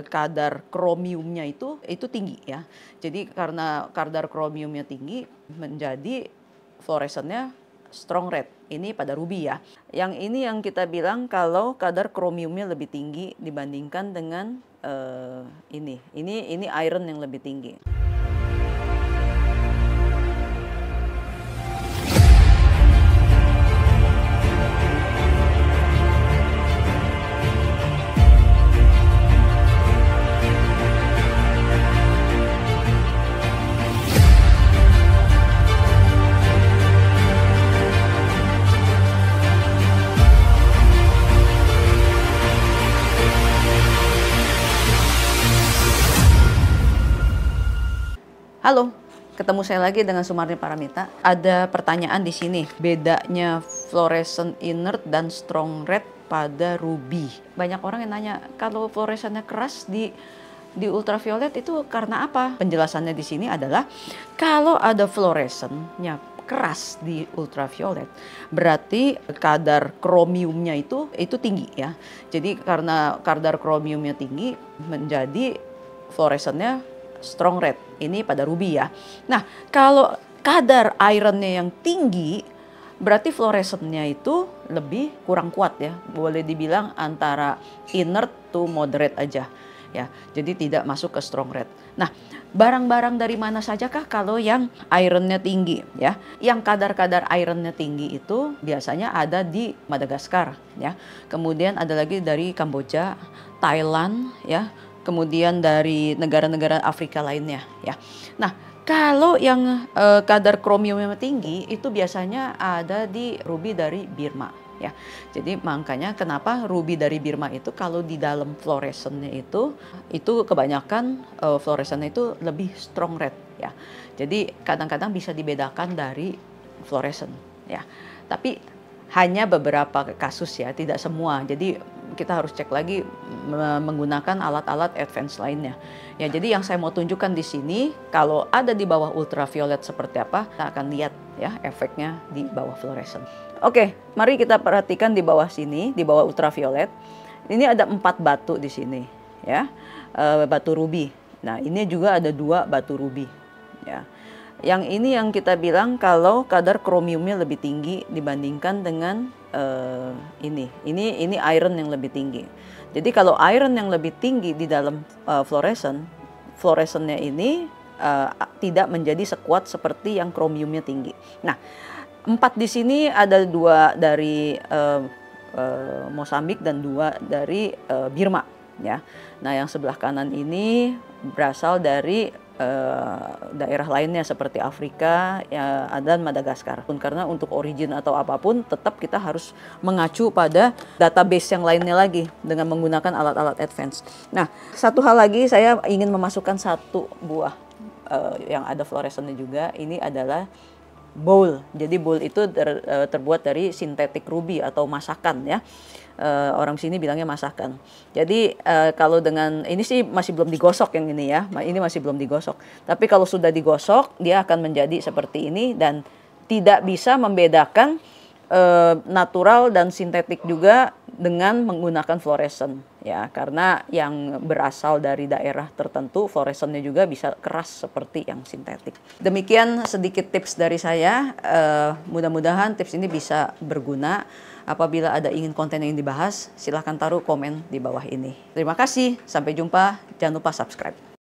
kadar kromiumnya itu tinggi ya. Jadi karena kadar kromiumnya tinggi menjadi fluoresennya strong red. Ini pada ruby ya. Yang ini yang kita bilang kalau kadar kromiumnya lebih tinggi dibandingkan dengan ini iron yang lebih tinggi. Halo, ketemu saya lagi dengan Sumarni Paramita. Ada pertanyaan di sini, bedanya fluorescent inert dan strong red pada ruby. Banyak orang yang nanya, kalau fluoresennya keras di ultraviolet itu karena apa? Penjelasannya di sini adalah kalau ada fluoresennya keras di ultraviolet, berarti kadar kromiumnya itu tinggi ya. Jadi karena kadar kromiumnya tinggi menjadi fluoresennya strong red, ini pada ruby ya. Nah, kalau kadar ironnya yang tinggi, berarti fluoresennya itu lebih kurang kuat ya. Boleh dibilang antara inert to moderate aja ya. Jadi tidak masuk ke strong red. Nah, barang-barang dari mana sajakah kalau yang ironnya tinggi ya? Yang kadar-kadar ironnya tinggi itu biasanya ada di Madagaskar ya. Kemudian ada lagi dari Kamboja, Thailand ya. Kemudian dari negara-negara Afrika lainnya ya. Nah, kalau yang kadar kromiumnya tinggi itu biasanya ada di ruby dari Birma ya. Jadi makanya kenapa ruby dari Birma itu kalau di dalam fluoresennya itu kebanyakan fluoresennya itu lebih strong red ya. Jadi kadang-kadang bisa dibedakan dari fluoresen ya. Tapi hanya beberapa kasus ya, tidak semua. Jadi kita harus cek lagi menggunakan alat-alat advance lainnya. Ya, jadi yang saya mau tunjukkan di sini, kalau ada di bawah ultraviolet seperti apa, kita akan lihat ya efeknya di bawah fluoresen. Oke, mari kita perhatikan di bawah sini, di bawah ultraviolet. Ini ada 4 batu di sini ya, batu ruby. Nah, ini juga ada 2 batu ruby ya. Yang ini yang kita bilang kalau kadar kromiumnya lebih tinggi dibandingkan dengan ini iron yang lebih tinggi. Jadi kalau iron yang lebih tinggi di dalam fluoresennya ini tidak menjadi sekuat seperti yang kromiumnya tinggi. Nah, 4 di sini ada 2 dari Mosambik dan 2 dari Birma ya. Nah, yang sebelah kanan ini berasal dari daerah lainnya seperti Afrika ya, dan Madagaskar. Karena untuk origin atau apapun tetap kita harus mengacu pada database yang lainnya lagi dengan menggunakan alat-alat advance. Nah, satu hal lagi saya ingin memasukkan satu buah yang ada fluoresennya juga. Ini adalah bowl. Jadi bowl itu terbuat dari sintetik ruby atau masakan ya. Orang sini bilangnya masakan. Jadi kalau dengan ini sih masih belum digosok yang ini ya. Ini masih belum digosok. Tapi kalau sudah digosok dia akan menjadi seperti ini dan tidak bisa membedakan natural dan sintetik juga dengan menggunakan fluoresen ya, karena yang berasal dari daerah tertentu fluoresennya juga bisa keras seperti yang sintetik. Demikian sedikit tips dari saya, mudah-mudahan tips ini bisa berguna. Apabila ada ingin konten yang dibahas, silahkan taruh komen di bawah ini. Terima kasih, sampai jumpa, jangan lupa subscribe.